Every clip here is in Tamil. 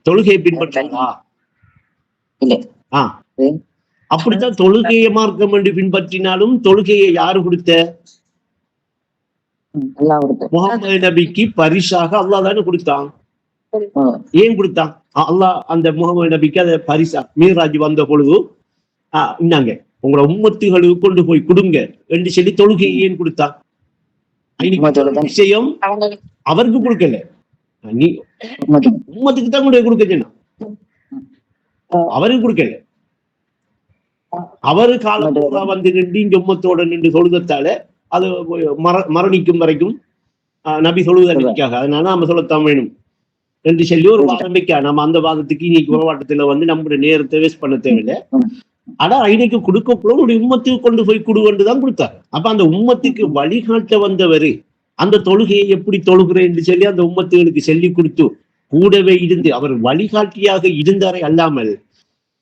தொழுகையை பின்பற்றா இல்ல அப்படித்தான் தொழுகையை மார்க்கம் என்று பின்பற்றினாலும் தொழுகையை யாரு கொடுத்த? முகமது நபிக்கு பரிசாக அல்லாஹ் தானே கொடுத்தான். ஏன் கொடுத்தான்? அல்லாஹ் அந்த முகமது நபிக்கு அதை பரிசா மீராஜ் வந்த பொழுது இன்னாங்க உங்களோட உம்மத்துகளுக்கு கொண்டு போய் கொடுங்க என்று சொல்லி தொழுகையை ஏன் கொடுத்தான்? விஷயம் அவருக்கு கொடுக்கல, நீ உம்மத்துக்கு தான் கொண்டு போய் கொடுக்க சொன்னான். அவருக்கு கொடுக்கல. அவரு காலத்துல வந்து நின்று இங்க உம்மத்தோட நின்று தொழுகத்தால அது மரணிக்கும் வரைக்கும் நபி சொல்லுவதற்காக அதனால நம்ம சொல்லத்தான் வேணும் என்று சொல்லி ஒரு வாதம் வைக்க நம்ம அந்த வாதத்துக்கு இன்னைக்கு போராட்டத்துல வந்து நம்மளுடைய நேரத்தை வேஸ்ட் பண்ண தேவையில்லை. ஆனா இன்னைக்கு கொடுக்கக்குள்ள ஒரு உம்மத்துக்கு கொண்டு போய் கொடுவன்றுதான் கொடுத்தாரு. அப்ப அந்த உம்மத்துக்கு வழிகாட்ட வந்தவரு அந்த தொழுகையை எப்படி தொழுகிறேன் என்று சொல்லி அந்த உம்மத்துகளுக்கு சொல்லி கொடுத்து கூடவே இருந்து அவர் வழிகாட்டியாக இருந்தாரே அல்லாமல்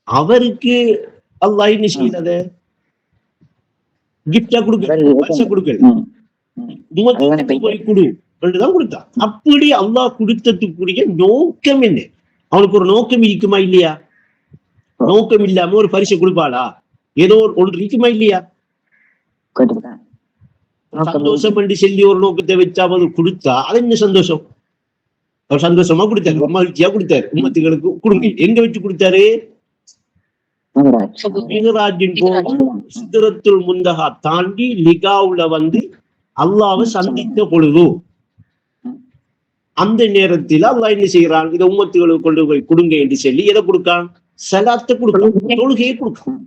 அவருக்கு அல்லாஹ் என்ன செய்யறது கிஃப்டா கொடுக்கல போய் கொடு என்றுதான் கொடுத்தான். அப்படி அல்லாஹ் கொடுத்ததுக்குரிய நோக்கம் என்ன? அவனுக்கு ஒரு நோக்கம் இருக்குமா இல்லையா? நோக்கம் இல்லாம ஒரு பரிசை கொடுப்பாளா? ஏதோ ஒன்று இருக்குமா இல்லையா? சந்தோஷம் என்று சொல்லி ஒரு நோக்கத்தை வச்சா அது கொடுத்தா அது என்ன சந்தோஷம்? அவர் சந்தோஷமா கொடுத்தாரு, மகிழ்ச்சியா கொடுத்தாரு, உம்மத்துகளுக்கு கொடுங்க. எங்க வச்சு கொடுத்தாரு? மிகராஜின் போது சிதறத்துல் முந்தகா தாண்டி லிகாவுல வந்து அல்லாஹ்வை சந்தித்த பொழுது அந்த நேரத்தில் அல்லாஹ் என்ன செய்யறான்? இதை உம்மத்துகளுக்கு கொண்டு போய் கொடுங்க என்று சொல்லி எதை கொடுக்கான்? சலாத்தை கொடுக்கலாம், தொழுகையை கொடுக்கும்.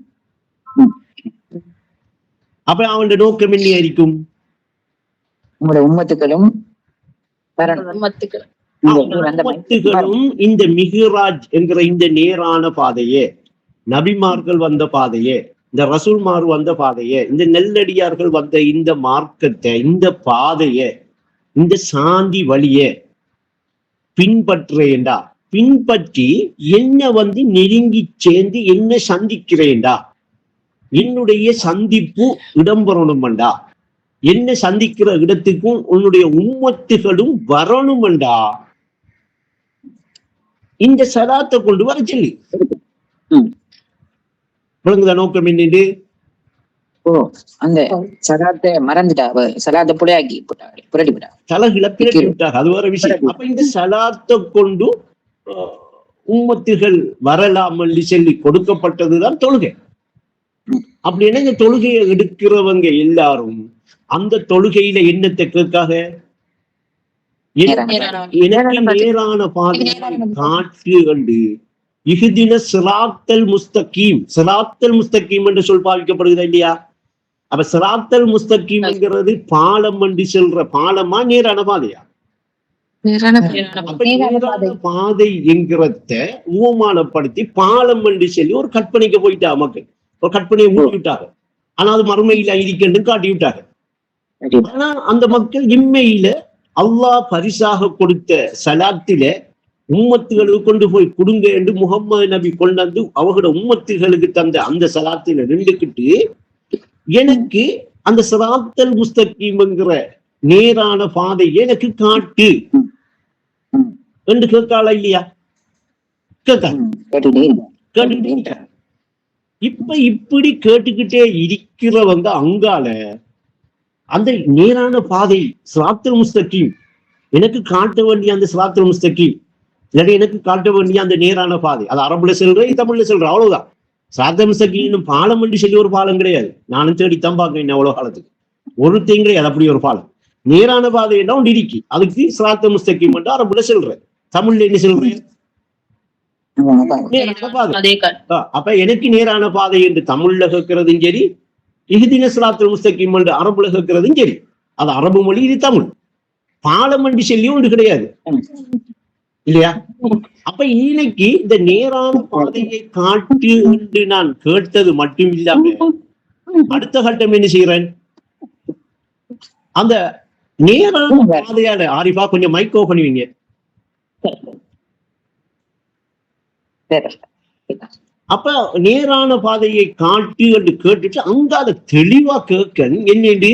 அப்ப அவனுடைய நோக்கம் என்ன இருக்கும்? உம்மத்துகளும் இந்த மிஹ்ராஜ் என்கிற இந்த நேரான பாதையே, நபிமார்கள் வந்த பாதையே, இந்த ரசூல்மார் வந்த பாதையே, இந்த நெல்லடியார்கள் வந்த இந்த மார்க்கத்தை, இந்த பாதையை, இந்த சாந்தி வழியை பின்பற்றேண்டா, பின்பற்றி என்ன வந்து நெருங்கி சேர்ந்து என்ன சந்திக்கிறேன்டா, என்னுடைய சந்திப்பு இடம்பெறணும்டா, என்ன சந்திக்கிற இடத்துக்கும் உன்னுடைய உம்மத்துகளும் வரணும்டா, இந்த சலாத்தை கொண்டு வர சொல்லி விளங்குதா நோக்கம் என்னது? அந்த சலாத்தை மறந்துட்டா, சலாத்தை புடையாக்கி புரட்டி விட்டா, தலகில பிரட்டி விட்டாங்க. அது ஒரு விஷயம். அப்ப இந்த சலாத்தை கொண்டு உம்மத்துகள் வரலாம் என்று சொல்லி கொடுக்கப்பட்டதுதான் தொழுகை. அப்படி என்ன, இந்த தொழுகையை எடுக்கிறவங்க எல்லாரும் அந்த தொழுகையில என்னத்தை கேட்காக எனக்கு நேரான பாதை காட்டு கண்டு இஹ்தின சிராத்தல் முஸ்தகீம், சிராத்தல் முஸ்தகீம் என்று சொல் பாவிக்கப்படுகிறதா இல்லையா? அப்ப சிராத்தல் முஸ்தகீம் என்கிறது பாலம் என்று சொல்ற பாலமா நேரான பாதையா? பாதை என்கிறத உவமானப்படுத்தி பாலம் என்று சொல்லி ஒரு கற்பனைக்கு போயிட்டா மக்கள், ஒரு கற்பனையை மூடி விட்டாங்க. ஆனா அது மறுமையில இருக்கென்று காட்டி விட்டாங்க. ஆனா அந்த மக்கள் இம்மையில அல்லாஹ் பரிசாக கொடுத்த சலாத்தில உம்மத்துகளுக்கு கொண்டு போய் கொடுங்க என்று முகம்மது நபி கொண்டாந்து அவங்களோட உம்மத்துகளுக்கு தந்த அந்த சலாத்தில நின்றுக்கிட்டு எனக்கு அந்த சிராத்தல் முஸ்தகீம்ங்கிற நேரான பாதை எனக்கு காட்டு என்று கேட்காளா இல்லையா? கேட்டுக்கிட்டே இப்ப இப்படி கேட்டுக்கிட்டே இருக்கிறவங்க அங்கால அந்த நேரான பாதை சிராத்தல் முஸ்தகீம் எனக்கு காட்ட வேண்டிய அந்த சிராத்தல் முஸ்தகீம் இல்லாட்டி எனக்கு காட்ட வேண்டிய அந்த நேரான பாதை, அது அரபுல சொல்றேன், தமிழ்ல சொல்றேன், அவ்வளவுதான். சிராத்தல் முஸ்தகீம் பாலம் என்று சொல்லி ஒரு பாலம் கிடையாது. நானும் தேடித்தான் பார்க்கிறேன் அவ்வளவு காலத்துக்கு ஒருத்தையும் கிடையாது அப்படி ஒரு பாலம். நேரான பாதை என்ன ஒன்று இருக்கு, அதுக்கு சிராத்தல் முஸ்தகீம் என்று அரபுல சொல்றேன், தமிழ்ல என்ன சொல்றேன்? அப்ப எனக்கு நேரான பாதை என்று தமிழ்ல கேட்கிறதும் சரி, இஹ்தின சிராத்தல் முஸ்தகீம் என்று அரபுல கேட்கிறதும் சரி, அது அரபு மொழி, இது தமிழ். பாலம் என்று சொல்லியும் ஒன்று கிடையாது இல்லையா? அப்ப இன்னைக்கு இந்த நேரான பாதையை காட்டு என்று நான் கேட்டது மட்டும் இல்லாம அடுத்த கட்டம் என்ன செய்யறேன், அந்த நேரான பாதையால ஆரிஃபா கொஞ்சம் மைக்கோ பண்ணுவீங்க. அப்ப நேரான பாதையை காட்டு என்று கேட்டுட்டு அங்க அதை தெளிவா கேட்க என்னென்று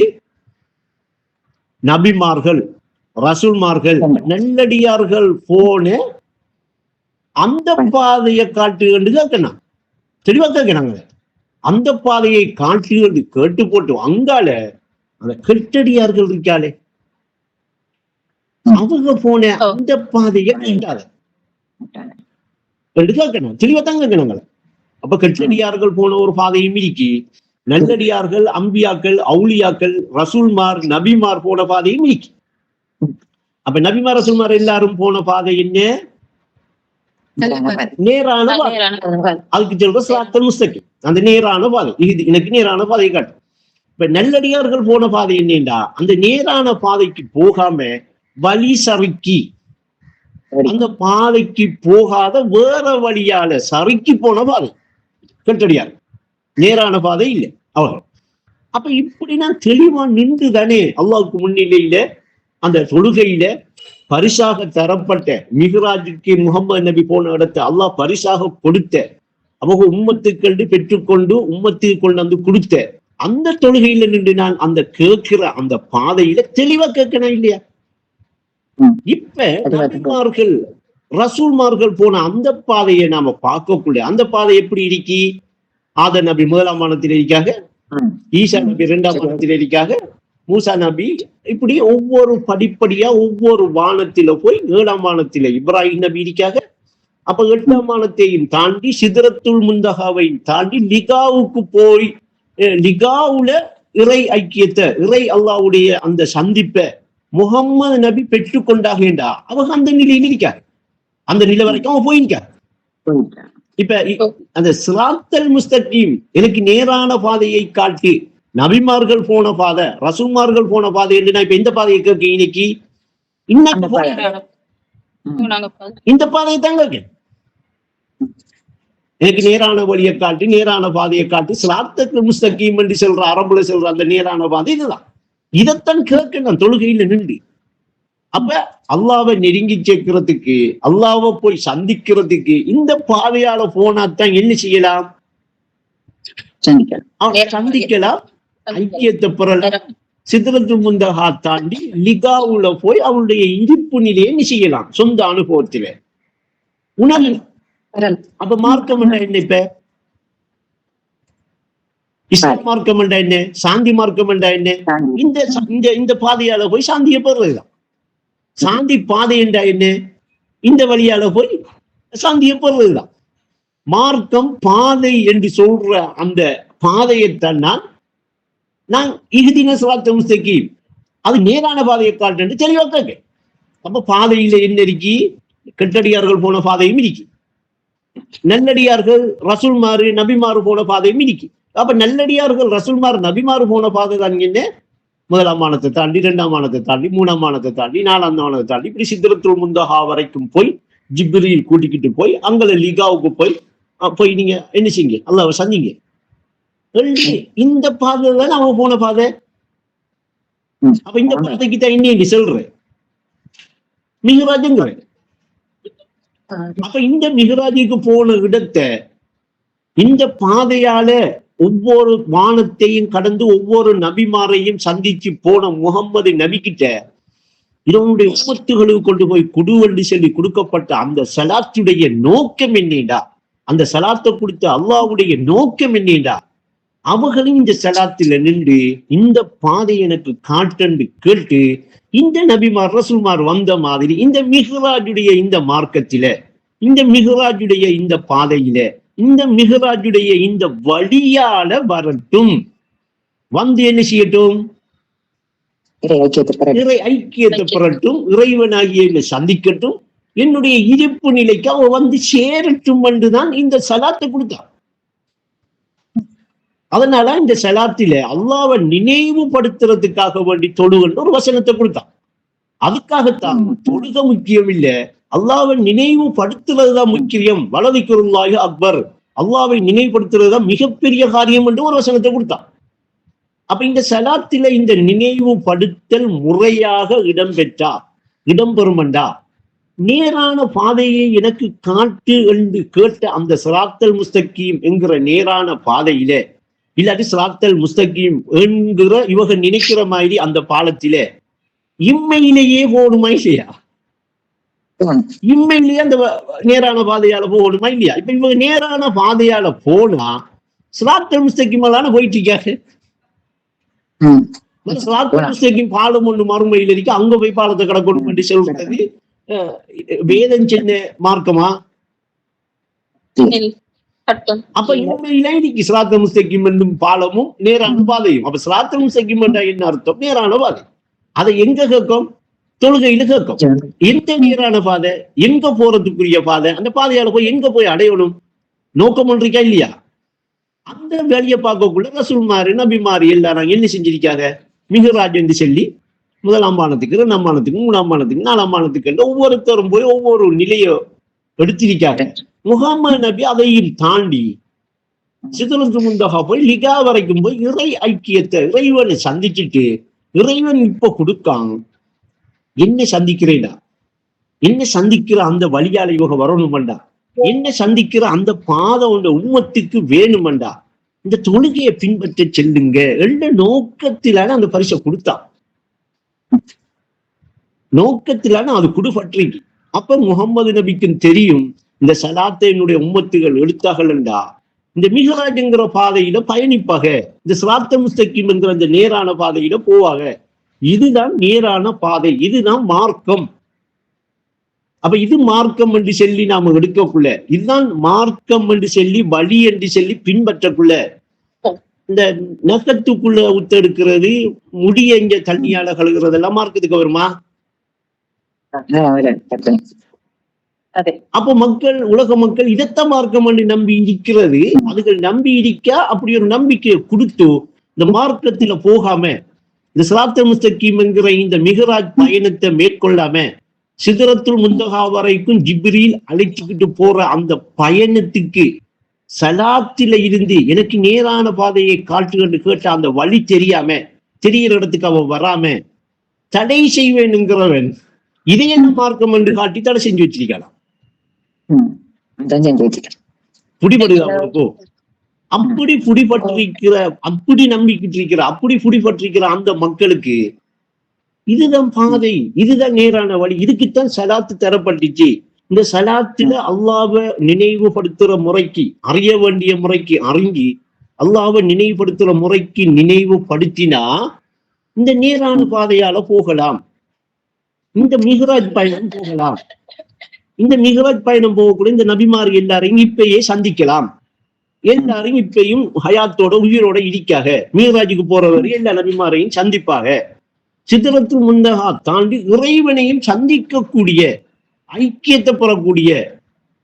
நபிமார்கள் ரசூல்மார்கள் நல்லடியார்கள் போன அந்த பாதையை காட்டுகண்டு கேட்கணும், தெளிவா கேட்கறாங்க. அந்த பாதையை காட்டுகண்டு கேட்டு போட்டு அங்கால அந்த கெட்டடியார்கள் இருக்காளே அவங்க போன அந்த பாதையை கேட்டாங்க கேட்கணும், தெளிவா தான் கேட்கணுங்களே. அப்ப கெட்டடியார்கள் போன ஒரு பாதையும் இருக்கு, நல்லடியார்கள் அம்பியாக்கள் அவுலியாக்கள் ரசூல்மார் நபிமார் போன பாதையும் இருக்கு. அப்ப நபிமார் ரசூல்மார் எல்லாரும் போன பாதை என்ன? நேரான பாதை. அதுக்கு சொல்ற சிராத்தல் முஸ்தகீம், அந்த நேரான பாதை. இது எனக்கு நேரான பாதையை காட்டும். இப்ப நல்லடியார்கள் போன பாதை என்னண்டா, அந்த நேரான பாதைக்கு போகாம வழி சறுக்கி அந்த பாதைக்கு போகாத வேற வழியால சறுக்கி போன பாதை கெட்டடியார், நேரான பாதை இல்லை அவங்க. அப்ப இப்படி நான் தெளிவா நின்று தானே அல்லாஹ்வுக்கு முன்னிலையில அந்த தொழுகையில பரிசாக தரப்பட்ட மிஹ்ராஜுக்கு முகமது நபி போன இடத்தை அல்லாஹ் பரிசாக கொடுத்த அவங்க உம்மத்துக்கண்டு பெற்றுக்கொண்டு உம்மத்துக்கு கொண்டு வந்து கொடுத்த அந்த தொழுகையில நின்று நான் அந்த கேட்கிற அந்த பாதையில தெளிவா கேட்கணும் இல்லையா? இப்ப நபிமார்கள் ரசூல்மார்கள் போன அந்த பாதையை நாம பார்க்கக்குள்ள அந்த பாதை எப்படி இருக்கி? ஆதம் நபி முதலாம் வானத்தில் இருக்காக, ஈசா நபி இரண்டாம் வானத்தில் இருக்காக, மூசா நபி இப்படி ஒவ்வொரு படிப்படியா ஒவ்வொரு வானத்தில போய் 7ஆம் வானத்தில இப்ராஹிம் நபி இருக்காக. அப்ப 8ஆம் வானத்தையும் தாண்டி சிதறத்துல் முந்தகாவை தாண்டி லிகாவுக்கு போய் லிகாவுல இறை ஐக்கியத்தை இறை அல்லாஹ்வுடைய அந்த சந்திப்பை முகம்மது நபி பெற்றுக்கொண்டாகேண்டா அவங்க அந்த நிலையில் இருக்காரு, அந்த நிலை வரைக்கும் அவன் போயிருக்காரு. இப்ப அந்த சிராத்தல் முஸ்தகீம் எனக்கு நேரான பாதையை காட்டி நபிமார்கள் போன பாதை ரசூல்மார்கள் போன பாதை என்று நான் இப்ப இந்த பாதையை கேட்க இன்னைக்கு இந்த பாதையை தான் கேட்க. எனக்கு நேரான வழியை காட்டி நேரான பாதையை காட்டி சிராத்தல் முஸ்தகீம் என்று சொல்ற அரபுல சொல்ற அந்த நேரான பாதை இதுதான். இதைத்தான் கேட்க நான் தொழுகையில நின்று. அப்ப அல்லாவை நெருங்கி சேர்க்கிறதுக்கு அல்லாவை போய் சந்திக்கிறதுக்கு இந்த பாதையால போனாத்தான் என்ன செய்யலாம்? சந்திக்கலாம், ஐக்கியத்தை பெறலாம், சிதறத்துல் முந்தகா தாண்டி லிகாவுல போய் அவனுடைய இருப்பு நிலையை என்ன செய்யலாம்? சொந்த அனுபவத்தில உணரலாம். அப்ப மார்க்கம் என்ன? இப்ப இஸ்லாம் மார்க்கம் என்ன? சாந்தி மார்க்கம் என்ன? இந்த பாதையால போய் சாந்தியை பெறுறதுதான். சாந்தி பாதை என்றா என்ன? இந்த வழியால போய் சாந்தியை பெறுவதுதான். மார்க்கம் பாதை என்று சொல்ற அந்த பாதையைத்தான் நான் இஹ்தின ஸிராத்தல் முஸ்தகீம் அது நேரான பாதையை காட்டு என்று தெளிவா கேட்க. அப்ப பாதையில என்ன இருக்கி? கெட்டடியார்கள் போன பாதையும் இருக்கு, நல்லடியார்கள் ரசூல்மாரு நபிமாரு போன பாதையும் இருக்கு. அப்ப நல்லடியார்கள் ரசூல்மார் நபிமாரு போன பாதை தான் என்ன? முதலாம் வானத்தை தாண்டி 2ஆம் வானத்தை தாண்டி 3ஆம் வானத்தை தாண்டி 4ஆம் வானத்தை தாண்டி இப்படி சிதறத்துல் முந்தகா வரைக்கும் போய் ஜிப்ரீல் கூட்டிக்கிட்டு போய் அங்கே லிகாவுக்கு போய் நீங்க என்ன செய்யுங்க? அல்லாஹ்வை சந்திங்க. இந்த பாதை தான் அவன் போன பாதை. அப்ப இந்த பாதைக்கு தான் என்ன சொல்றேன்? மிஹ்ராஜ்ங்கிறேன். அப்ப இந்த மிஹ்ராஜுக்கு போன இடத்தை இந்த பாதையால ஒவ்வொரு வானத்தையும் கடந்து ஒவ்வொரு நபிமாரையும் சந்திச்சு போன முகம்மது நபி கிட்ட இதனுடைய உம்மத்துகளுக்கு கொண்டு போய் குடுவண்டி சொல்லி கொடுக்கப்பட்ட அந்த சலாத்துடைய நோக்கம் என்னடா? அந்த சலாத்தை கொடுத்த அல்லாஹ்வுடைய நோக்கம் என்னடா? அவர்களும் இந்த சலாத்துல நின்று இந்த பாதை எனக்கு காட்டண்டு கேட்டு இந்த நபிமார் ரசூல்மார் வந்த மாதிரி இந்த மிஹ்ராஜுடைய இந்த மார்க்கத்தில இந்த மிஹ்ராஜுடைய இந்த பாதையில இந்த மிஹ்ராஜுடைய இந்த வழியால வரட்டும், வந்து என்ன செய்யட்டும்? இறை ஐக்கியத்தை பெறட்டும், இறைவனாகிய சந்திக்கட்டும், என்னுடைய இருப்பு நிலைக்கு அவ வந்து சேரட்டும் என்றுதான் இந்த சலாத்தை கொடுத்தான். அதனால இந்த சலாத்தில அல்லாஹ்வை நினைவுபடுத்துறதுக்காக வேண்டி தொழுகின்ற ஒரு வசனத்தை கொடுத்தான். அதுக்காகத்தான் தொழுக முக்கியம் இல்ல, அல்லாஹ்வை நினைவுபடுத்துறதுதான் முக்கியம். வலதிக்ருல்லாஹி அக்பர், அல்லாஹ்வை நினைவுபடுத்துறதுதான் மிகப்பெரிய காரியம் என்று ஒரு வசனத்தை கொடுத்தான். அப்ப இந்த சலாத்தில இந்த நினைவுபடுத்தல் முறையாக இடம்பெறுமண்டா நேரான பாதையை எனக்கு காட்டு என்று கேட்ட அந்த ஸிராத்தல் முஸ்தகீம் என்கிற நேரான பாதையில இல்லாட்டி ஸிராத்தல் முஸ்தகீம் என்கிற இவங்க நினைக்கிற மாதிரி அந்த பாலத்திலே இம்மையிலேயே போகணுமா இல்லையா? இம்மையிலேயே அந்த நேரான பாதையால போகணுமா இல்லையா? இப்ப இவங்க நேரான பாதையால போனா சிராத்தல் முஸ்தகீமாலான போயிட்டு இருக்காரு. சிராத்தல் முஸ்தகீம் பாலம் ஒண்ணு மறுமையில் இருக்கு, அங்க போய் பாலத்தை கடக்கணும் என்று சொல்றது வேதம் சின்ன மார்க்கமா? அப்ப இம்மையில இன்னைக்கு சிராத்தல் முஸ்தகீம் என்னும் பாலமும் நேரான பாதையும். அப்ப சிராத்தல் முஸ்தகீம் என்ற என்ன அர்த்தம்? நேரான பாதை. அதை எங்க கேட்கும்? தொழுகையில கேட்கும். எந்த நேரான பாதை, எங்க போறதுக்குரிய பாதை, அந்த பாதையால போய் எங்க போய் அடையணும் நோக்கம் ஒன்றிருக்கா இல்லையா? அந்த வேலையை பார்க்கக்குள்ள ரசூல்மாரு நபிமாரு எல்லாரும் என்ன செஞ்சிருக்காங்க? மிஹ்ராஜ் என்று சொல்லி 1ஆம் வானத்துக்கு 2ஆம் வானத்துக்கு 3ஆம் வானத்துக்கு 4ஆம் வானத்துக்கு ஒவ்வொருத்தரும் போய் ஒவ்வொரு நிலையை எடுத்திருக்காங்க. முஹம்மது நபி அதையும் தாண்டி சிதறத்து முந்தகா போய் லிகா வரைக்கும் போய் இறை ஐக்கியத்தை இறைவனை சந்திச்சுட்டு இறைவன் இப்ப கொடுக்காங்க. என்ன சந்திக்கிறேடா, என்ன சந்திக்கிற அந்த வழியால இவங்க வரணுமண்டா, என்ன சந்திக்கிற அந்த பாதை உண்ட உம்மத்துக்கு வேணுமண்டா, இந்த தொழுகையை பின்பற்ற செல்லுங்க என்ற நோக்கத்திலான அந்த பரிசை கொடுத்தான். நோக்கத்திலான அது குடுபற்றிக்கு. அப்ப முகமது நபிக்கும் தெரியும் இந்த சலாத்தை என்னுடைய உம்மத்துகள் எடுத்தார்கள்டா இந்த மிஹ்ராஜ்ங்கிற பாதையில பயணிப்பாக, இந்த சிராத்த முஸ்தகீம் என்கிற அந்த நேரான பாதையில போவாங்க. இதுதான் நேரான பாதை, இதுதான் மார்க்கம். அப்ப இது மார்க்கம் என்று சொல்லி நாம எடுக்கக்குள்ள, இதுதான் மார்க்கம் என்று சொல்லி வழி என்று சொல்லி பின்பற்றக்குள்ள, இந்த நகத்துக்குள்ள உத்தெடுக்கிறது முடிய இங்க தண்ணியால கழுகுறதெல்லாம் மார்க்கத்துக்கு வருமா? அப்ப மக்கள், உலக மக்கள் இதைத்தான் மார்க்கம் என்று நம்பி இருக்கிறது. அதுகள் நம்பி இருக்க அப்படி ஒரு நம்பிக்கையை கொடுத்து இந்த மார்க்கத்துல போகாம, இந்த சிராத்தல் முஸ்தகீம் என்கிற இந்த மிஹ்ராஜ் பயணத்தை மேற்கொள்ளாம சிதறத்துல் முந்தகா வரைக்கும் ஜிப்ரீல் அழைச்சுக்கிட்டு போற அந்த பயணத்துக்கு சலாத்தில இருந்து எனக்கு நேரான பாதையை காட்டுன்னு கேட்ட அந்த வழி தெரியாம தெரிகிற இடத்துக்கு அவன் வராம தடை செய்வேனுங்கிறவன் இதை என்ன மார்க்கம் என்று காட்டி தடை செஞ்சு வச்சிருக்கலாம். புடிபடுது அவனுக்கோ. அப்படி புடிபட்டிருக்கிற, அப்படி நம்பிக்கிட்டு இருக்கிற, அப்படி புடிபட்டிருக்கிற அந்த மக்களுக்கு இதுதான் பாதை, இதுதான் நேரான வழி, இதுக்குத்தான் சலாத்து தரப்பட்டுச்சு. இந்த சலாத்துல அல்லாஹ்வை நினைவுபடுத்துற முறைக்கு, அறிய வேண்டிய முறைக்கு அறிஞ்சி அல்லாஹ்வை நினைவுபடுத்துற முறைக்கு நினைவுபடுத்தினா இந்த நேரான பாதையால போகலாம். இந்த மிஹ்ராஜ் பயணம் போகலாம். இந்த மிஹ்ராஜ் பயணம் போகக்கூடிய இந்த நபிமார் எல்லாரையும் இப்பயே சந்திக்கலாம். எல்லாரும் இப்பயும் ஹயாத்தோட உயிரோட இருக்காக. மிஹ்ராஜுக்கு போறவர் எல்லா நபிமாரையும் சந்திப்பாக. சிதறத்துல் முந்தகா தாண்டி இறைவனையும் சந்திக்கக்கூடிய, ஐக்கியத்தை பெறக்கூடிய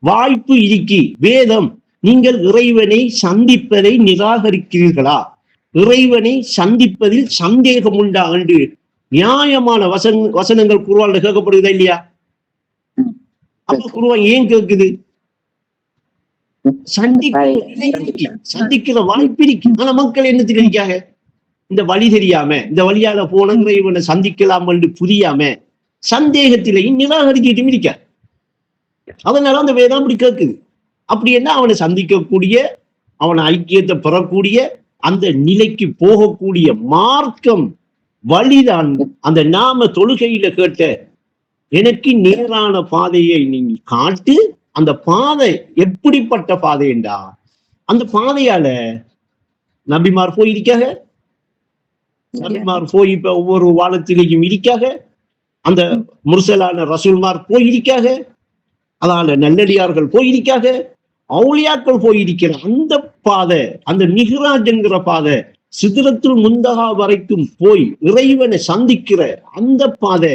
வாய்ப்பு இருக்கி. வேதம், நீங்கள் இறைவனை சந்திப்பதை நிராகரிக்கிறீர்களா, இறைவனை சந்திப்பதில் சந்தேகம் உண்டா என்று நியாயமான வசனங்கள் குர்ஆன்ல கேட்கப்படுதா இல்லையா? அப்ப குர்ஆன் ஏன் கேட்குது? சந்திக்கிற வாய்ப்பு இருக்கு. ஆனா மக்கள் என்ன தெரிவிக்காங்க? இந்த வழி தெரியாம, இந்த வழியால போன இறைவனை சந்திக்கலாம் என்று புரியாம சந்தேகத்திலையும் நிராகரிக்கிட்டும் இருக்க. அதனால அந்த வேதம் அப்படி கேட்குது. அப்படி என்ன அவனை சந்திக்கக்கூடிய, அவனை ஐக்கியத்தை பெறக்கூடிய அந்த நிலைக்கு போகக்கூடிய மார்க்கம் வழிதான் அந்த நாம தொழுகையில கேட்ட எனக்கு நேரான பாதையை நீங்க காட்டு. அந்த பாதை எப்படிப்பட்ட பாதை என்றா, அந்த பாதையால நபிமார் போயிருக்காக, நபிமார் போய் இப்ப ஒவ்வொரு வானத்திலேயும் இருக்காக, அந்த முர்சலான ரசூல்மார் போயிருக்காக, அதனால நல்லடியார்கள் போயிருக்காக, அவுலியாக்கள் போயிருக்கிற அந்த பாதை, அந்த மிஹ்ராஜ் என்கிற பாதை, சிதறத்துல் முந்தகா வரைக்கும் போய் இறைவனை சந்திக்கிற அந்த பாதை,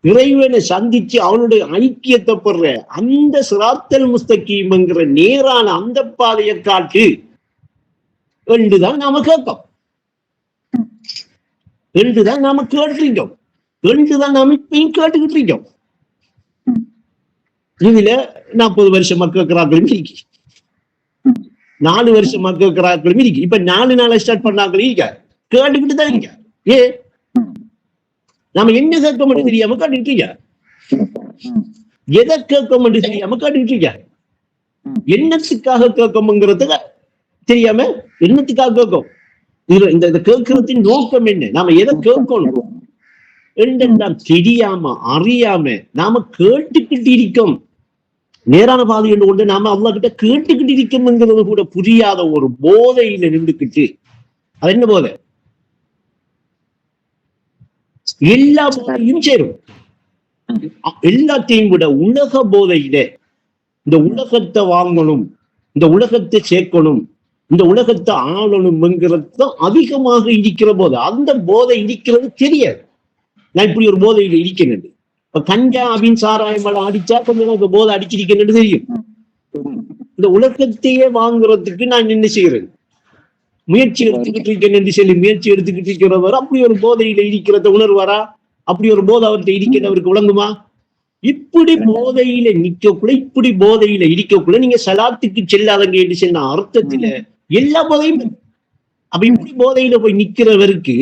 இறைவனை சந்திச்சு அவனுடைய ஐக்கியத்தை பெற அந்த சிராத்தல் முஸ்தகீம் என்கிற நேரான அந்த பாதையை காட்டு என்றுதான் நாம கேட்போம், என்றுதான் நாம கேட்டிருக்கோம், என்றுதான் நாம இப்பயும் கேட்டுக்கிட்டு இருக்கோம். இதுல 40 வருஷம் கேட்கிறார்களும் இருக்கு, 4 வருஷம் கேட்கிறார்களும் இருக்கு. இப்ப 4 நாளை ஸ்டார்ட் பண்ணாங்களும் இருக்க, கேட்டுக்கிட்டு தான் இருக்க. நாம என்ன கேட்க மட்டும் தெரியாம கேட்டுக்கிட்டு இருக்க, எதை கேட்க மட்டும் தெரியாம கேட்டுக்கிட்டு இருக்க, என்னத்துக்காக கேட்கணுங்கிறதுக்கு தெரியாம என்னத்துக்காக கேட்கும். இந்த கேட்கறதின் நோக்கம் என்ன, நாம எதை கேட்கணும், என்றெல்லாம் தெரியாம அறியாம நாம கேட்டுக்கிட்டு இருக்கோம். நேரான பாதை என்று கொண்டு நாம அல்லாஹ் கிட்ட கேட்டுக்கிட்டு இருக்கோம்ங்கிறது கூட புரியாத ஒரு போதையில நின்றுக்கிட்டு, அது என்ன போதை? எல்லா போதையும் சேரும். எல்லாத்தையும் விட உலக போதையில இந்த உலகத்தை வாங்கணும், இந்த உலகத்தை சேர்க்கணும், இந்த உலகத்தை ஆளணும்ங்கிறது தான் அதிகமாக இருக்கிற போதை. அந்த போதை இருக்கிறது தெரியாது. நான் இப்படி ஒரு போதையில இருக்கிறேன். இப்ப கஞ்சா அப்படின்னு சாராயம் அடிச்சா கொஞ்சம் எனக்கு போதை அடிச்சிருக்கேன்னு தெரியும். இந்த உலகத்தையே வாங்குறதுக்கு நான் என்ன செய்யறேன்? முயற்சி எடுத்துக்கிட்டு இருக்கேன் என்று சொல்லி முயற்சி எடுத்துக்கிட்டு இருக்கிறவர் அப்படி ஒரு போதையில இருக்கிறத உணர்வாரா? அப்படி ஒரு போதை அவர்கிட்ட இருக்கிறவருக்கு விளங்குமா? இப்படி போதையில நிக்கக்குள்ள, இப்படி போதையில இருக்கக்குள்ள நீங்க சலாத்துக்கு செல்லாதங்க என்று சொன்ன அர்த்தத்துல எல்லா போதையும். அப்ப இப்படி போதையில போய் நிக்கிறவருக்கு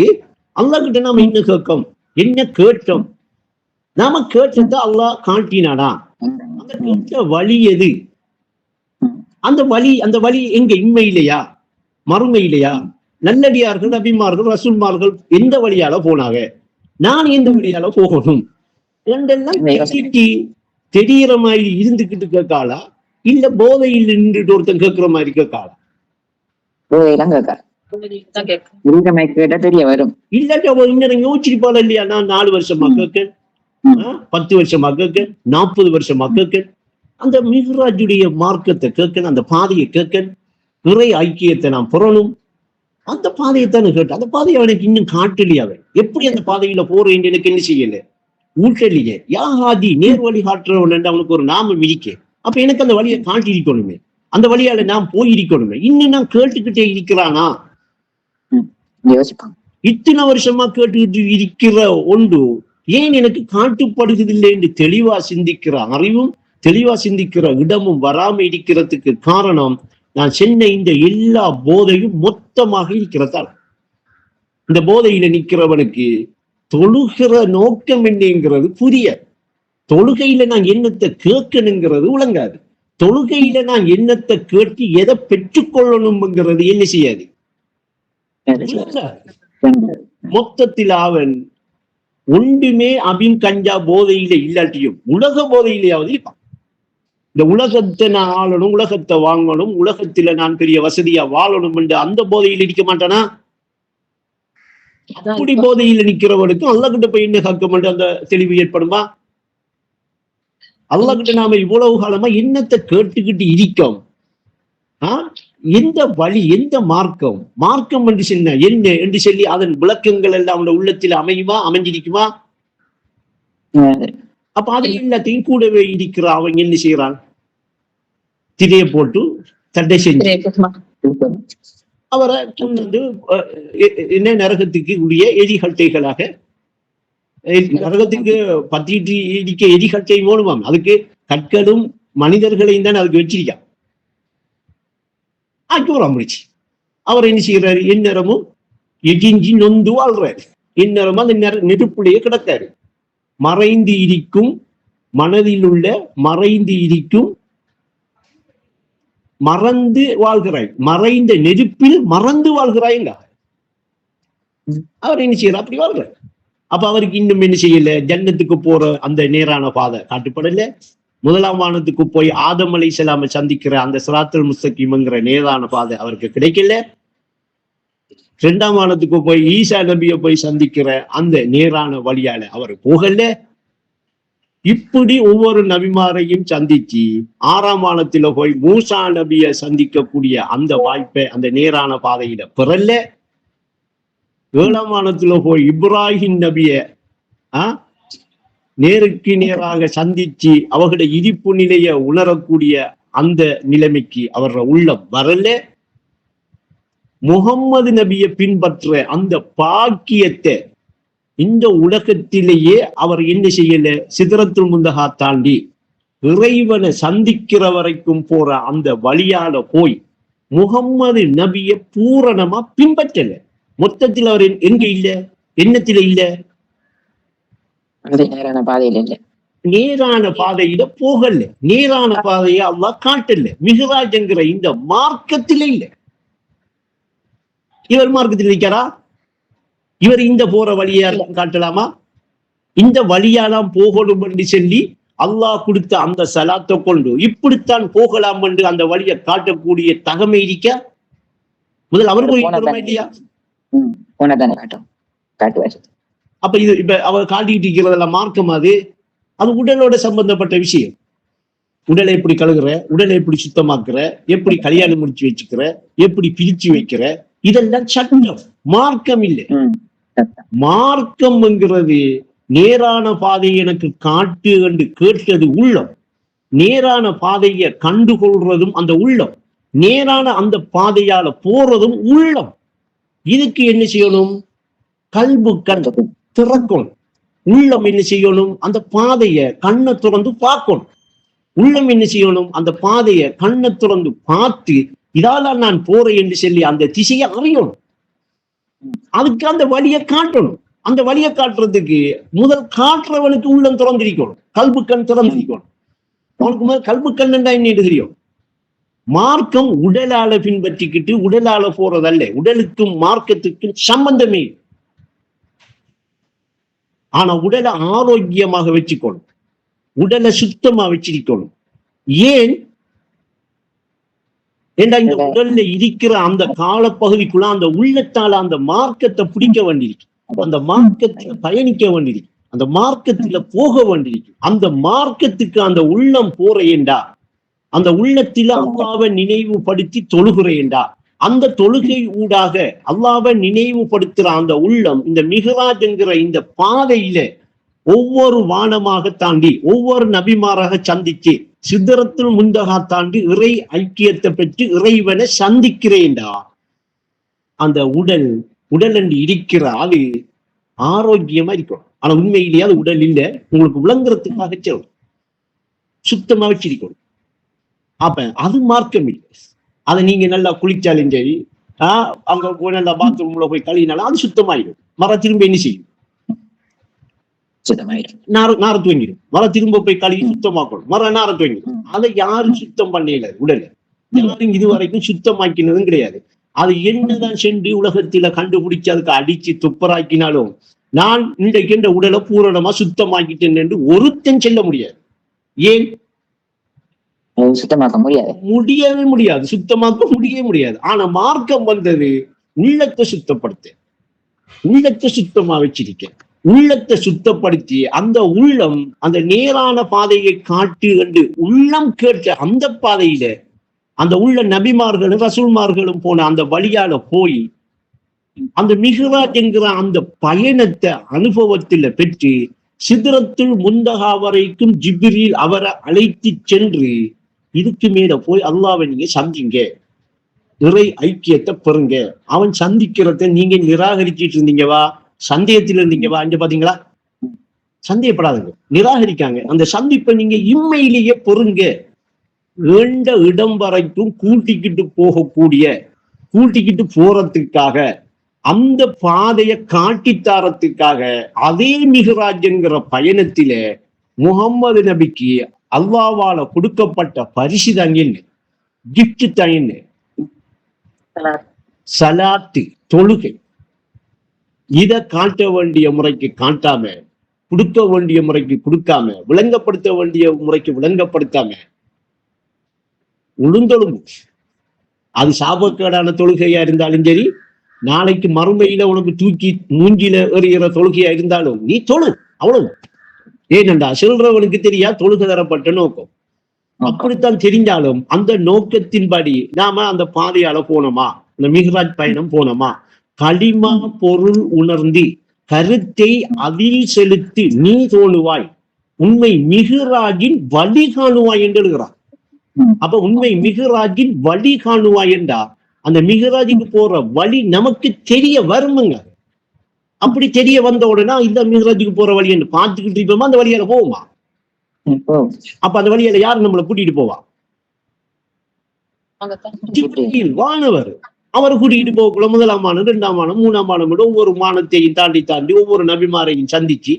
அல்லாஹ் கிட்ட நாம என்ன கேட்கும், என்ன கேட்டோம்? நாம கேட்டதை அல்லாஹ் காட்டினானா? அந்த கேட்ட வழி எது? அந்த வழி எங்க? இன்மையிலையா, மறுமையிலையா? நல்லடியார்கள், நபிமார்கள், ரசூல்மார்கள் எந்த வழியால போனாங்க, நான் எந்த வழியால போகணும் என்றெல்லாம் தெரியற மாதிரி இருந்துகிட்டு கேட்காளா? இல்ல போதையில் நின்றுட்டு ஒருத்தன் கேட்கிற மாதிரி கேட்காளா? தெரிய வரும். இல்லாட்டி அவ இன்னும் யோசிச்சிருப்பாள் இல்லையா? நான் 4 வருஷமா கேட்க, 10 வருஷமா கேட்க, 40 வருஷமா கேட்க, அந்த மிஹ்ராஜுடைய மார்க்கத்தை கேட்க, அந்த பாதையை கேட்க, இறை ஐக்கியத்தை நான் புறணும், அந்த பாதையை தானே கேட்டு, அந்த பாதையை அவனுக்கு இன்னும் காட்டலையே. அவன் எப்படி அந்த பாதையில போறேன் எனக்கு என்ன செய்யல, ஊட்டலையே. யாஹாதி நேர் வழி காட்டுறவன் அவனுக்கு ஒரு நாமம் இடிக்க. அப்ப எனக்கு அந்த வழியை காட்டியிருக்கணுமே, அந்த வழியால நான் போயிருக்கணுமே. இன்னும் நான் கேட்டுக்கிட்டே இருக்கிறானா? இத்தனை வருஷமா கேட்டுக்கிட்டு இருக்கிற ஒன்று ஏன் எனக்கு காட்டுப்படுவதில்லை என்று தெளிவா சிந்திக்கிற அறிவும் தெளிவா சிந்திக்கிற இடமும் வராம இருக்கிறதுக்கு காரணம் நான் சென்ன இந்த எல்லா போதையும் மொத்தமாக இருக்கிறதால். இந்த போதையில நிக்கிறவனுக்கு தொழுகிற நோக்கம் என்னங்கிறது புரிய, தொழுகையில நான் என்னத்தை கேட்கணுங்கிறது விளங்காது, தொழுகையில நான் என்னத்தை கேட்டு எதை பெற்றுக்கொள்ளணும்ங்கிறது என்ன செய்யாது. மொத்தத்தில் அவன் ஒன்றுமே அபின் கஞ்சா போதையில இல்லாட்டியும் உலக போதையிலேயாவது இருப்பான். இந்த உலகத்தை நான் ஆளணும், உலகத்தை வாங்கணும், உலகத்துல நான் பெரிய வசதியா வாழணும் என்று அந்த போதையில் இருக்க மாட்டானா? அப்படி போதையில நிக்கிறவனுக்கும் அல்லாஹ் கிட்ட போய் என்ன கேட்க அந்த தெளிவு ஏற்படுமா? அல்லாஹ் கிட்ட நாம இவ்வளவு காலமா என்னத்தை கேட்டுக்கிட்டு இருக்கோம்? எந்த வழி, எந்த மார்க்கம், மார்க்கம் என்று சொன்ன என்ன என்று சொல்லி அதன் விளக்கங்கள் எல்லாம் அவனோட உள்ளத்தில் அமையுமா, அமைஞ்சிருக்குமா? அப்ப அது எல்லாத்தையும் கூடவே இருக்கிற அவன் என்ன செய்யறான்? திரைய போட்டு தடை செஞ்சு அவரை வந்து என்ன நரகத்துக்கு உரிய எரிகட்டைகளாக, நரகத்துக்கு பத்திட்டு இடிக்க எரிகட்டை வேணுமாம். அதுக்கு கற்களும் மனிதர்களையும் தான் அதுக்கு வச்சிருக்கான். முடிச்சு அவர் என்ன செய்யறாரு? எந்நேரமும் எகிஞ்சி நொந்து வாழ்றாரு. எந்நேரமும் அந்த நெருப்புலையே கிடக்காரு. மறைந்து இருக்கும் மனதில் உள்ள மறைந்து இருக்கும் மறந்து வாழ்கிறாய், மறைந்த நெருப்பில் மறந்து வாழ்கிறாய்ங்க. அவர் என்ன செய்யறார்? அப்படி வாழ்றாரு. அப்ப அவருக்கு இன்னும் என்ன செய்யல? ஜன்னத்துக்கு போற அந்த நேரான பாதை காட்டுப்படல. முதலாம் வானத்துக்கு போய் ஆதம் அலைஹிஸ்ஸலாமை சந்திக்கிற அந்த சிராத்துல் முஸ்தகீம்ங்கிற நேரான பாதை அவருக்கு கிடைக்கல. 2ஆம் வானத்துக்கு போய் ஈசா நபியை போய் சந்திக்கிற அந்த நேரான வழியால அவர் போகல. இப்படி ஒவ்வொரு நபிமாரையும் சந்திச்சு 6ஆம் வானத்துல போய் மூசா நபியை சந்திக்கக்கூடிய அந்த வாய்ப்பை அந்த நேரான பாதையில பெறல. 7ஆம் வானத்துல போய் இப்ராஹிம் நபிய நேருக்கு நேராக சந்திச்சு அவர்களுடைய இருப்பு நிலையை உணரக்கூடிய அந்த நிலைமைக்கு அவர உள்ளம் வரல. முகம்மது நபியை பின்பற்ற அந்த பாக்கியத்தை இந்த உலகத்திலேயே அவர் என்ன செய்யல? சிதறத்துல் முந்தஹா தாண்டி இறைவனை சந்திக்கிற வரைக்கும் போற அந்த வழியால போய் முகம்மது நபியை பூரணமா பின்பற்றல. மொத்தத்தில் அவர் எங்க இல்ல? எண்ணத்தில இல்ல? நேரான பாதையில இல்ல, நேரான பாதையில போகல. நேரான பாதையை அல்லாஹ் காட்டல. மிஹ்ராஜ் என்கிற இந்த மார்க்கத்திலே இல்ல. இவர் மார்க்கத்தில் இருக்கிறா? இவர் இந்த போற வழியா காட்டலாமா? இந்த வழியாலாம் போகணும் என்று சொல்லி அல்லாஹ் கொடுத்த அந்த சலாத்தை கொண்டு இப்படித்தான் போகலாம் என்று அந்த வழியை காட்டக்கூடிய தகமை இருக்க முதல் அவர் இல்லையா? அப்ப இது இப்ப அவர் காட்டிட்டு இருக்கிறதெல்லாம் மார்க்கம் அது உடலோட சம்பந்தப்பட்ட விஷயம். உடலை எப்படி கழுகுற, உடலை எப்படி சுத்தமாக்குற, எப்படி கல்யாணம் முடிச்சு வச்சுக்கிற, எப்படி பிரிச்சு வைக்கிற, இதெல்லாம் சட்டம், மார்க்கம் இல்லை. மார்க்கம்ங்கிறது நேரான பாதையை எனக்கு காட்டு என்று கேட்டது உள்ளம், நேரான பாதையை கண்டுகொள்றதும் அந்த உள்ளம், நேரான அந்த பாதையால போறதும் உள்ளம். இதுக்கு என்ன செய்யணும்? கல்பு கண் திறக்கணும். உள்ளம் என்ன செய்யணும்? அந்த பாதையை கண்ணை திறந்து பார்க்கணும். உள்ளம் என்ன செய்யணும்? அந்த பாதையை கண்ணை திறந்து பார்த்து இதால நான் போறேன் என்று சொல்லி அந்த திசையை அறியணும். அதுக்கு அந்த வழியை காட்டணும். அந்த வழியை காட்டுறதுக்கு முதல் காட்டுறவனுக்கு உள்ளம் திறந்திருக்கணும், கல்பு கண் திறந்திருக்கணும். அவனுக்கு முதல் கல்பு கண் என்ன தெரியும்? மார்க்கம் உடலால பின்பற்றிக்கிட்டு உடலால போறதல்ல. உடலுக்கும் மார்க்கத்துக்கும் சம்பந்தமே. ஆனா உடலை ஆரோக்கியமாக வச்சுக்கணும், உடலை சுத்தமா வச்சிருக்கணும். ஏன்? ஏண்டா இந்த உடல்ல இருக்கிற அந்த காலப்பகுதிக்குள்ள அந்த உள்ளத்தால அந்த மார்க்கத்தை பிடிக்க வேண்டியிருக்கு, அந்த மார்க்கத்துல பயணிக்க வேண்டியிருக்கு, அந்த மார்க்கத்துல போக வேண்டியிருக்கு. அந்த மார்க்கத்துக்கு அந்த உள்ளம் போறேன்டா, அந்த உள்ளத்தில அல்லாஹ்வை நினைவுபடுத்தி தொழுகிறேன்டா, அந்த தொழுகை ஊடாக அல்லாஹ்வை நினைவுபடுத்துற அந்த உள்ளம் இந்த மிஹ்ராஜ் என்கிற இந்த பாதையில ஒவ்வொரு வானமாக தாண்டி ஒவ்வொரு நபிமாராக சந்திச்சு சிதறத்துல் முந்தகா தாண்டி இறை ஐக்கியத்தை பெற்று இறைவனை சந்திக்கிறேன்டா. அந்த உடல் என்று இருக்கிற ஆளு ஆரோக்கியமா இருக்கணும். ஆனா உண்மையிலேயே அது உடல் இல்லை, உங்களுக்கு விளங்குறதுக்காக சொல்லணும், சுத்தமா வச்சிருக்கணும். அப்ப அது மார்க்கம் இல்லை. அதை நீங்க நல்லா குளிச்சாலும் சரி, அங்க நல்லா பாத்ரூம்ல போய் கழுவினாலும் அது சுத்தமாயிடும். மர திரும்ப என்ன செய்யும்? நார துவங்கிடும். மர திரும்ப போய் கழுவி சுத்தமாக்கணும், மர நார துவங்கிடும். அதை யாரும் சுத்தம் பண்ணல, உடல யாரும் இதுவரைக்கும் சுத்தமாக்கினதும் கிடையாது. அது என்னதான் சென்று உலகத்தில கண்டுபிடிச்சு அதுக்கு அடிச்சு துப்பராக்கினாலும் நான் இன்றைக்கு இந்த உடலை பூரணமா சுத்தமாக்கிட்டேன் என்று ஒருத்தன் சொல்ல முடியாது. ஏன்? சுத்தமாக்க முடியாது, சுத்தமாக்க முடியவே முடியாது. ஆனா மார்க்கம் வந்தது உள்ளத்தை சுத்தப்படுத்த, உள்ளத்தை சுத்தமா வச்சிருக்க, உள்ளத்தை சுத்தப்படுத்தி அந்த உள்ளம் அந்த நேரான பாதையை காட்டு என்று உள்ளம் கேட்ட அந்த பாதையில அந்த உள்ள நபிமார்களும் ரசூல்மார்களும் போன அந்த வழியால போய் அந்த மிஹ்ராஜ் என்கிற அந்த பயணத்தை அனுபவத்துல பெற்று சிதறத்துல் முந்தகா வரைக்கும் ஜிப்ரீல் அவரை அழைத்து சென்று இதுக்கு மேல போய் அல்லாஹ்வை நீங்க சந்திங்க, இறை ஐக்கியத்தை பெறுங்க. அவன் சந்திக்கிறத நீங்க நிராகரிச்சிட்டு இருந்தீங்கவா, சந்தேகத்தில் இருந்தீங்கவா, இங்க பாத்தீங்களா? சந்தேகப்படாதுங்க, நிராகரிக்காங்க. அந்த சந்திப்பை நீங்க இம்மையிலேயே பெறுங்க. ஏண்ட இடம் வரைக்கும் கூட்டிக்கிட்டு போறதுக்காக அந்த பாதையை காட்டித்தாரத்துக்காக அதே மிஹ்ராஜ் என்கிற பயணத்தில முகம்மது நபிக்கு அல்லாஹ்வால கொடுக்கப்பட்ட பரிசு தான் என்ன? கிஃப்ட் தான் என்ன? சலாத்து, தொழுகை. இதை காட்ட வேண்டிய முறைக்கு காட்டாம, கொடுக்க வேண்டிய முறைக்கு கொடுக்காம, விளங்கப்படுத்த வேண்டிய முறைக்கு விளங்கப்படுத்தாம உளுந்தொழுங்கு. அது சாபக்கேடான தொழுகையா இருந்தாலும் சரி, நாளைக்கு மறுமையில உனக்கு தூக்கி மூஞ்சில எறிகிற தொழுகையா இருந்தாலும் நீ தொழு, அவ்வளவு. ஏனென்றா சொல்றவனுக்கு தெரியா தொழுகை தரப்பட்ட நோக்கம். அப்படித்தான் தெரிஞ்சாலும் அந்த நோக்கத்தின்படி நாம அந்த பாதையால போனோமா, அந்த மிஹ்ராஜ் பயணம் போனோமா, களிமா பொருள் உணர்ந்து கருத்தை அதில் செலுத்தி நீ தோணுவாய், உண்மை மிஹ்ராஜின் வழி காணுவாய் என்று எழுதுகிறார். அப்ப உண்மை மிஹ்ராஜின் வழி காணுவாய் என்றா அந்த மிஹ்ராஜுக்கு போற வழி நமக்கு தெரிய வருமுங்க. அப்படி தெரிய வந்த உடனே இந்த மிஹ்ராஜுக்கு போற வழி என்று பார்த்துக்கிட்டு இருப்போமா, அந்த வழியால போவோமா? அப்ப அந்த வழியால யாரு நம்மளை கூட்டிட்டு போவா? வானவர். அவரை கூட்டிகிட்டு போகக்குள்ள 1ஆம் மானம், 2ஆம் மானம், 3ஆம் மானம் ஒவ்வொரு மானத்தையும் தாண்டி ஒவ்வொரு நபிமாரையும் சந்திச்சு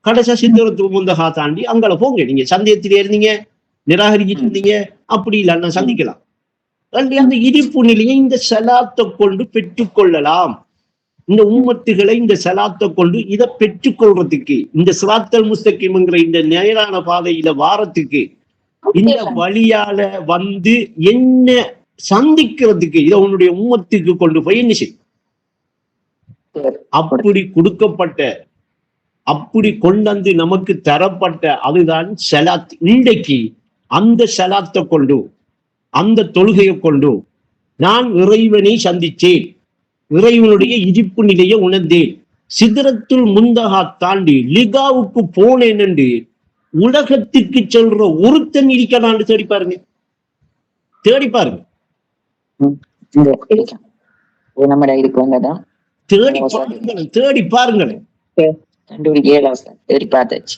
கடைசா சித்தரத்துக்கு முந்தகா தாண்டி அங்கே போங்க. நீங்க சந்தேகத்திலே இருந்தீங்க, நிராகரிச்சிட்டு இருந்தீங்க, அப்படி இல்லைன்னா சந்திக்கலாம். அந்த இருப்பு நிலையை இந்த சலாத்தை கொண்டு பெற்றுக்கொள்ளலாம். இந்த உம்மத்துகளை இந்த சலாத்தை கொண்டு இதை பெற்றுக்கொள்றதுக்கு, இந்த சிராத்தல் முஸ்தகிம்ங்கிற இந்த நேரான பாதையில வாரத்துக்கு, இந்த வழியால வந்து என்ன சந்திக்கிறதுக்கு இதை உன்னுடைய உம்மத்துக்கு கொண்டு போய் என்ன செய்யும். அப்படி கொடுக்கப்பட்ட, அப்படி கொண்டு நமக்கு தரப்பட்ட அதுதான் சலாத். இன்றைக்கு அந்த சலாத்தை கொண்டு, அந்த தொழுகையை கொண்டு நான் இறைவனை சந்திச்சேன், இறைவனுடைய இருப்பு நிலையை உணர்ந்தேன், சிதறத்துள் முந்தகா தாண்டி லிகாவுக்கு போனேன் என்று உலகத்துக்கு சொல்ற ஒருத்தன் இருக்கிறான்னு தேடி பாருங்க, தேடி பாருங்க, தேடி பாருங்களேன். கண்டுபிடிக்க தேடி பார்த்தாச்சு.